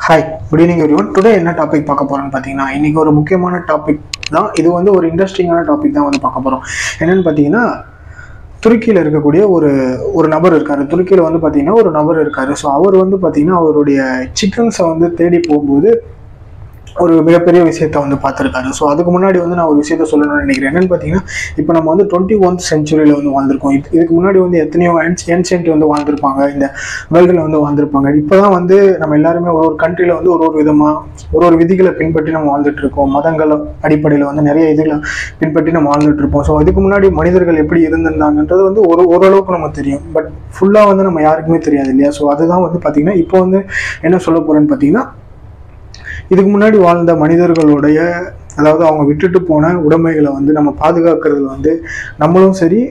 Hi, good evening everyone. Today என்ன topic பார்க்க போகிறோன்னு பார்த்தீங்கன்னா, இன்றைக்கி ஒரு முக்கியமான டாபிக் தான். இது வந்து ஒரு இன்ட்ரெஸ்டிங்கான டாபிக் தான் வந்து பார்க்க போகிறோம். என்னென்னு பார்த்தீங்கன்னா, துருக்கியில் இருக்கக்கூடிய ஒரு நபர் இருக்கார். துருக்கியில் வந்து பார்த்தீங்கன்னா ஒரு நபர் இருக்கார். ஸோ அவர் வந்து பார்த்தீங்கன்னா அவருடைய சிக்கன்ஸை வந்து தேடி போகும்போது ஒரு மிகப்பெரிய விஷயத்த வந்து பார்த்துருக்காரு. ஸோ அதுக்கு முன்னாடி வந்து நான் ஒரு விஷயத்த சொல்லணும்னு நினைக்கிறேன். என்னென்னு பார்த்தீங்கன்னா, இப்போ நம்ம வந்து 21th செஞ்சுரியில் வந்து வாழ்ந்திருக்கோம். இதுக்கு முன்னாடி வந்து எத்தனையோ ஏன்ஷியன்ட் வந்து வாழ்ந்திருப்பாங்க, இந்த வேர்ல்டில் வந்து வாழ்ந்திருப்பாங்க. இப்போ தான் வந்து நம்ம எல்லாருமே ஒரு கண்ட்ரியில் வந்து ஒரு விதமாக ஒரு விதிகளை பின்பற்றி நம்ம வாழ்ந்துட்டு இருக்கோம். மதங்கள் அடிப்படையில் வந்து நிறைய இதுகளை பின்பற்றி நம்ம வாழ்ந்துட்டு இருப்போம். ஸோ இதுக்கு முன்னாடி மனிதர்கள் எப்படி இருந்திருந்தாங்கன்றது வந்து ஓரளவுக்கு நம்ம தெரியும். பட் ஃபுல்லாக வந்து நம்ம யாருக்குமே தெரியாது இல்லையா? ஸோ அதுதான் வந்து பார்த்தீங்கன்னா இப்போ வந்து என்ன சொல்ல போகிறேன்னு பார்த்தீங்கன்னா, இதுக்கு முன்னாடி வாழ்ந்த மனிதர்களுடைய, அதாவது அவங்க விட்டுட்டு போன உடைமைகளை வந்து நம்ம பாதுகாக்கிறதுல வந்து நம்மளும் சரி,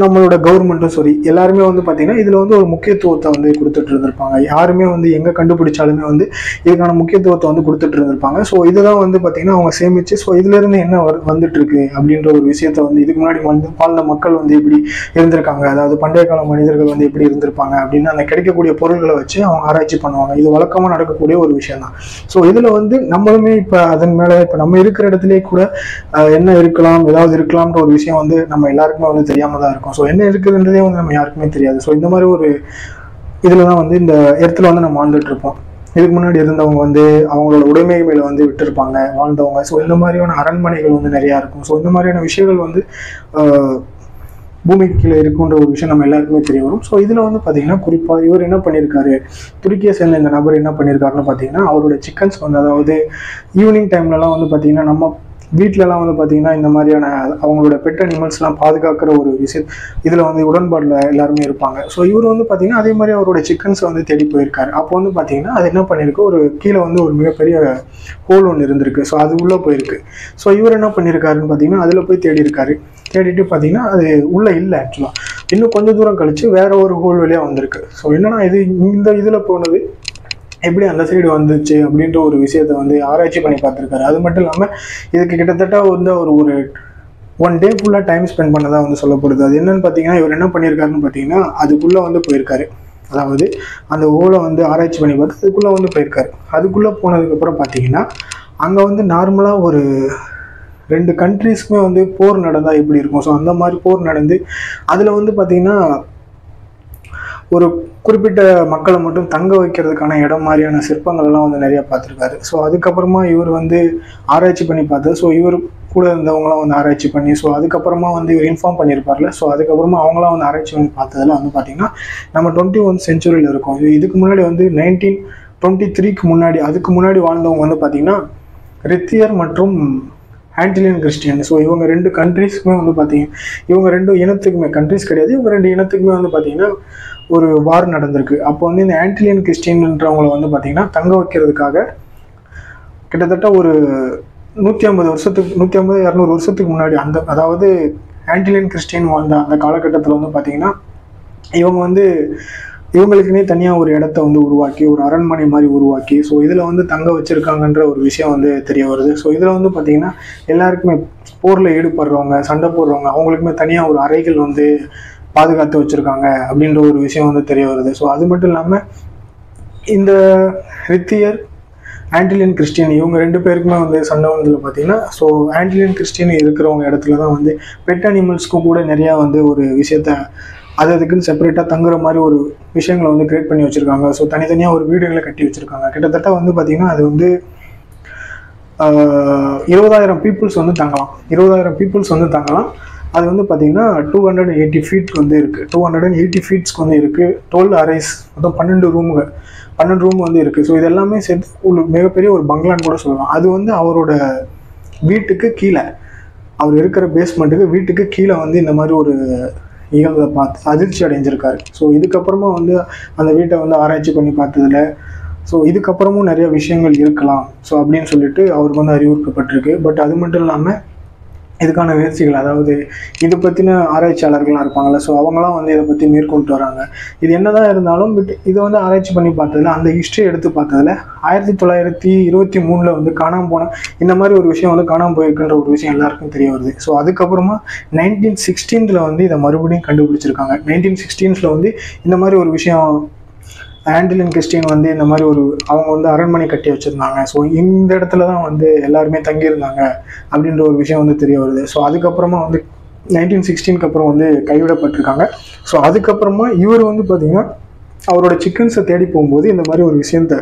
நம்மளோட கவர்மெண்ட்டும் சரி, எல்லாருமே வந்து பார்த்தீங்கன்னா இதில் வந்து ஒரு முக்கியத்துவத்தை வந்து கொடுத்துட்டு இருந்திருப்பாங்க. யாருமே வந்து எங்கே கண்டுபிடிச்சாலுமே வந்து இதுக்கான முக்கியத்துவத்தை வந்து கொடுத்துட்டு இருந்திருப்பாங்க. ஸோ இதுதான் வந்து பார்த்தீங்கன்னா அவங்க சேமிச்சு, ஸோ இதுலேருந்து என்ன வந்துட்டு இருக்கு அப்படின்ற ஒரு விஷயத்த வந்து இதுக்கு முன்னாடி வாழ்ந்த மக்கள் வந்து எப்படி இருந்திருக்காங்க, அதாவது பண்டைய கால மனிதர்கள் வந்து எப்படி இருந்திருப்பாங்க அப்படின்னு அந்த கிடைக்கக்கூடிய பொருள்களை வச்சு அவங்க ஆராய்ச்சி பண்ணுவாங்க. இது வழக்கமாக நடக்கக்கூடிய ஒரு விஷயம் தான். ஸோ இதில் வந்து நம்மளுமே இப்போ அதன் மேலே இப்போ நம்ம இருக்கிற இடத்துலேயே கூட என்ன இருக்கலாம், ஏதாவது இருக்கலாம்ன்ற ஒரு விஷயம் வந்து நம்ம எல்லாருக்குமே வந்து தெரியாமல் தான் இருக்கும். ஸோ என்ன இருக்குதுன்றதே வந்து நம்ம யாருக்குமே தெரியாது. ஸோ இந்த மாதிரி ஒரு இதில் தான் வந்து இந்த இடத்துல வந்து நம்ம வாழ்ந்துட்டு இருப்போம். இதுக்கு முன்னாடி இருந்தவங்க வந்து அவங்களோட உடைமைகளை வந்து விட்டுருப்பாங்க வாழ்ந்தவங்க. ஸோ இந்த மாதிரியான அரண்மனைகள் வந்து நிறையா இருக்கும். ஸோ இந்த மாதிரியான விஷயங்கள் வந்து பூமிக்கு கீழே இருக்குன்ற ஒரு விஷயம் நம்ம எல்லாருக்குமே தெரிய வரும். ஸோ இதில் வந்து பார்த்தீங்கன்னா குறிப்பாக இவர் என்ன பண்ணியிருக்காரு, துருக்கியை சேர்ந்த இந்த நபர் என்ன பண்ணியிருக்காருன்னு பார்த்தீங்கன்னா, அவரோட சிக்கன்ஸ் வந்து, அதாவது ஈவினிங் டைம்லலாம் வந்து பார்த்தீங்கன்னா நம்ம வீட்டிலலாம் வந்து பார்த்தீங்கன்னா இந்த மாதிரியான அவங்களோட பெட் அனிமல்ஸ்லாம் பாதுகாக்கிற ஒரு விஷயம் இதில் வந்து உடன்பாடில் எல்லாருமே இருப்பாங்க. ஸோ இவர் வந்து பார்த்தீங்கன்னா அதே மாதிரி அவரோட சிக்கன்ஸை வந்து தேடி போயிருக்காரு. அப்போ வந்து பார்த்தீங்கன்னா அது என்ன பண்ணியிருக்கு, ஒரு கீழே வந்து ஒரு மிகப்பெரிய ஹோல் ஒன்று இருந்திருக்கு. ஸோ அது உள்ளே போயிருக்கு. ஸோ இவர் என்ன பண்ணியிருக்காருன்னு பார்த்தீங்கன்னா அதில் போய் தேடி இருக்காரு. தேடிட்டு பார்த்தீங்கன்னா அது உள்ளே இல்லை. ஆக்சுவலாக இன்னும் கொஞ்சம் தூரம் கழித்து வேற ஒரு ஹோல் வழியாக வந்திருக்கு. ஸோ என்னன்னா இது இந்த இதில் போனது எப்படி அந்த சைடு வந்துச்சு அப்படின்ற ஒரு விஷயத்த வந்து ஆராய்ச்சி பண்ணி பார்த்துருக்காரு. அது மட்டும் இல்லாமல் இதுக்கு கிட்டத்தட்ட வந்து ஒரு 1 டே ஃபுல்லாக டைம் ஸ்பெண்ட் பண்ணதான் வந்து சொல்லப்படுது. அது என்னன்னு பார்த்தீங்கன்னா, இவர் என்ன பண்ணியிருக்காருன்னு பார்த்தீங்கன்னா அதுக்குள்ளே வந்து போயிருக்காரு. அதாவது அந்த ஹோலை வந்து ஆராய்ச்சி பண்ணி பார்த்து அதுக்குள்ளே வந்து போயிருக்காரு. அதுக்குள்ளே போனதுக்கப்புறம் பார்த்தீங்கன்னா அங்கே வந்து நார்மலாக ஒரு 2 கண்ட்ரீஸ்க்குமே வந்து போர் நடந்தால் எப்படி இருக்கும், ஸோ அந்த மாதிரி போர் நடந்து அதில் வந்து பார்த்தீங்கன்னா ஒரு குறிப்பிட்ட மக்களை மட்டும் தங்க வைக்கிறதுக்கான இடம் மாதிரியான சிற்பங்கள்லாம் வந்து நிறையா பார்த்துருக்காரு. ஸோ அதுக்கப்புறமா இவர் வந்து ஆராய்ச்சி பண்ணி பார்த்தது. ஸோ இவர் கூட இருந்தவங்களாம் வந்து ஆராய்ச்சி பண்ணி, ஸோ அதுக்கப்புறமா வந்து இவர் இன்ஃபார்ம் பண்ணியிருப்பார்ல, ஸோ அதுக்கப்புறமா அவங்களாம் வந்து ஆராய்ச்சி பண்ணி பார்த்ததில் வந்து பார்த்திங்கன்னா நம்ம 21th செஞ்சுரியில் இருக்கோம். இதுக்கு முன்னாடி வந்து 1923க்கு முன்னாடி, அதுக்கு முன்னாடி வாழ்ந்தவங்க வந்து பார்த்திங்கன்னா ரித்தியர் மற்றும் ஆன்டிலியன் கிறிஸ்டியன். ஸோ இவங்க 2 கண்ட்ரீஸ்க்குமே வந்து பார்த்தீங்கன்னா இவங்க 2 இனத்துக்குமே, கண்ட்ரீஸ் கிடையாது, இவங்க 2 இனத்துக்குமே வந்து பார்த்தீங்கன்னா ஒரு வார் நடந்திருக்கு. அப்போ வந்து இந்த ஆன்டிலியன் கிறிஸ்டியன்றவங்களை வந்து பார்த்தீங்கன்னா தங்க வைக்கிறதுக்காக கிட்டத்தட்ட ஒரு 150-200 வருஷத்துக்கு முன்னாடி அதாவது ஆன்டிலியன் கிறிஸ்டியன் வாழ்ந்த அந்த காலகட்டத்தில் வந்து பார்த்தீங்கன்னா இவங்க வந்து இவங்களுக்குன்னே தனியாக ஒரு இடத்த வந்து உருவாக்கி, ஒரு அரண்மனை மாதிரி உருவாக்கி, ஸோ இதில் வந்து தங்க வச்சுருக்காங்கன்ற ஒரு விஷயம் வந்து தெரிய வருது. ஸோ இதில் வந்து பார்த்திங்கன்னா எல்லாருக்குமே போரில் ஈடுபடுறவங்க, சண்டை போடுறவங்க, அவங்களுக்குமே தனியாக ஒரு அறைகள் வந்து பாதுகாத்து வச்சுருக்காங்க அப்படின்ற ஒரு விஷயம் வந்து தெரிய வருது. ஸோ அது மட்டும் இல்லாமல் இந்த ரித்தியர், ஆன்டிலியன் கிறிஸ்டியன் இவங்க 2 பேருக்குமே வந்து சண்டை வந்ததில் பார்த்தீங்கன்னா, ஸோ ஆன்டிலியன் கிறிஸ்டியன் இருக்கிறவங்க இடத்துல தான் வந்து பெட் அனிமல்ஸ்க்கும் கூட நிறையா வந்து ஒரு விஷயத்த அதுக்குன்னு செப்பரேட்டாக தங்குற மாதிரி ஒரு விஷயங்களை வந்து கிரியேட் பண்ணி வச்சுருக்காங்க. ஸோ தனித்தனியாக ஒரு வீடுகளை கட்டி வச்சுருக்காங்க. கிட்டத்தட்ட வந்து பார்த்திங்கன்னா அது வந்து 20,000 பீப்புள்ஸ் வந்து தங்கலாம். 20,000 பீப்புள்ஸ் வந்து தங்கலாம். அது வந்து பார்த்திங்கன்னா 280 ஃபீட் வந்து இருக்குது. 280 ஃபீட்ஸ்க்கு வந்து இருக்குது. 12 அறைஸ், மொத்தம் 12 ரூம் வந்து இருக்குது. ஸோ இது எல்லாமே சேர்த்து ஒரு மிகப்பெரிய ஒரு பங்களான்னு கூட சொல்லலாம். அது வந்து அவரோட வீட்டுக்கு கீழே, அவர் இருக்கிற பேஸ்மெண்ட்டுக்கு வீட்டுக்கு கீழே வந்து இந்த மாதிரி ஒரு நிகழ்வை பார்த்து அதிர்ச்சி அடைஞ்சிருக்காரு. ஸோ இதுக்கப்புறமா வந்து அந்த வீட்டை வந்து ஆராய்ச்சி பண்ணி பார்த்ததில் ஸோ இதுக்கப்புறமும் நிறைய விஷயங்கள் இருக்கலாம் ஸோ அப்படின்னு சொல்லிட்டு அவருக்கு வந்து அறிவுறுத்தப்பட்டிருக்கு. பட் அது மட்டும் இல்லாமல் இதுக்கான முயற்சிகள், அதாவது இதை பற்றின ஆராய்ச்சியாளர்கள்லாம் இருப்பாங்கள்ல, ஸோ அவங்களாம் வந்து இதை பற்றி மேற்கொண்டு வராங்க. இது என்னதான் இருந்தாலும் பட் இதை வந்து ஆராய்ச்சி பண்ணி பார்த்ததில், அந்த ஹிஸ்ட்ரி எடுத்து பார்த்ததில் 1923 வந்து காணாமல் போன இந்த மாதிரி ஒரு விஷயம் வந்து காணாமல் போயிருக்குன்ற ஒரு விஷயம் எல்லாருக்கும் தெரிய வருது. ஸோ அதுக்கப்புறமா 1916 வந்து இதை மறுபடியும் கண்டுபிடிச்சிருக்காங்க. 1916 வந்து இந்த மாதிரி ஒரு விஷயம் ஆண்டிலின் கிறிஸ்டின் வந்து இந்த மாதிரி அவங்க வந்து அரண்மனை கட்டி வச்சுருந்தாங்க. ஸோ இந்த இடத்துல தான் வந்து எல்லாருமே தங்கியிருந்தாங்க அப்படின்ற ஒரு விஷயம் வந்து தெரிய வருது. ஸோ அதுக்கப்புறமா வந்து 1916 அப்புறம் வந்து கைவிடப்பட்டிருக்காங்க. ஸோ அதுக்கப்புறமா இவர் வந்து பார்த்திங்கன்னா அவரோட சிக்கன்ஸை தேடி போகும்போது இந்த மாதிரி ஒரு விஷயத்தை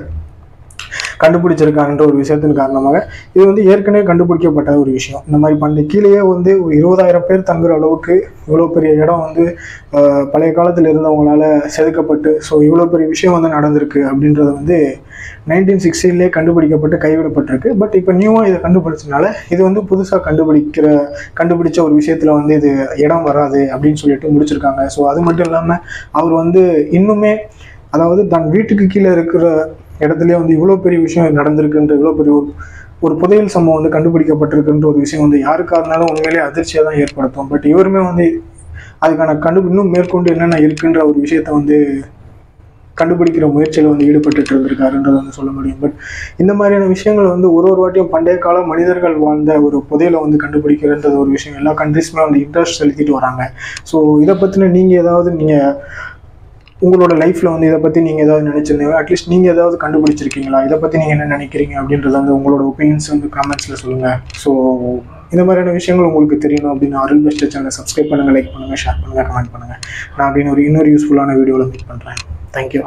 கண்டுபிடிச்சிருக்காங்கன்ற ஒரு விஷயத்தின் காரணமாக இது வந்து ஏற்கனவே கண்டுபிடிக்கப்பட்ட ஒரு விஷயம். இந்த மாதிரி கீழேயே வந்து ஒரு 20,000 பேர் தங்குற அளவுக்கு இவ்வளோ பெரிய இடம் வந்து பழைய காலத்தில் இருந்தவங்களால செதுக்கப்பட்டு ஸோ இவ்வளோ பெரிய விஷயம் வந்து நடந்திருக்கு அப்படின்றது வந்து 1960 கண்டுபிடிக்கப்பட்டு கைவிடப்பட்டிருக்கு. பட் இப்போ நியூவாக இதை கண்டுபிடிச்சதுனால இது வந்து புதுசாக கண்டுபிடிச்ச ஒரு விஷயத்தில் வந்து இது இடம் வராது அப்படின்னு சொல்லிட்டு முடிச்சிருக்காங்க. ஸோ அது மட்டும் இல்லாமல் அவர் வந்து இன்னுமே அதாவது தன் வீட்டுக்கு கீழே இருக்கிற இடத்துலயே வந்து இவ்வளோ பெரிய விஷயம் நடந்திருக்குன்ற இவ்வளோ பெரிய ஒரு புதையல் சம்பவம் வந்து கண்டுபிடிக்கப்பட்டிருக்குன்ற ஒரு விஷயம் வந்து யாருக்காக இருந்தாலும் உண்மையிலேயே அதிர்ச்சியாக தான் ஏற்படுத்தும். பட் இவருமே வந்து அதுக்கான இன்னும் மேற்கொண்டு என்னென்ன இருக்குன்ற ஒரு விஷயத்த வந்து கண்டுபிடிக்கிற முயற்சியில் வந்து ஈடுபட்டு இருந்திருக்காருன்றதை வந்து சொல்ல முடியும். பட் இந்த மாதிரியான விஷயங்கள் வந்து ஒரு வாட்டியும் பண்டைய கால மனிதர்கள் வாழ்ந்த ஒரு புதையலை வந்து கண்டுபிடிக்கிறன்றது ஒரு விஷயம் எல்லா கண்ட்ரிஸுமே வந்து இன்ட்ரெஸ்ட் செலுத்திட்டு வராங்க. ஸோ இதை பற்றின நீங்கள் உங்களோட லைஃப்பில் வந்து இதை பற்றி நீங்கள் ஏதாவது நினச்சிருந்தீங்க, அட்லீஸ்ட் நீங்கள் ஏதாவது கண்டுபிடிச்சிருக்கீங்களா, இதை பற்றி நீங்கள் என்ன நினைக்கிறீங்க அப்படின்றத வந்து உங்களோட ஒப்பீனியன்ஸ் வந்து கமெண்ட்ஸில் சொல்லுங்கள். ஸோ இந்த மாதிரியான விஷயங்கள் உங்களுக்கு தெரியணும் அப்படின்னா அருள் பெஸ்ட் சேனலை சப்ஸ்கிரைப் பண்ணுங்கள், லைக் பண்ணுங்கள், ஷேர் பண்ணுங்கள், கமெண்ட் பண்ணுங்கள். நான் அப்படின்னு இன்னொரு யூஸ்ஃபுல்லான வீடியோவில் மீட் பண்ணுறேன். தேங்க்யூ.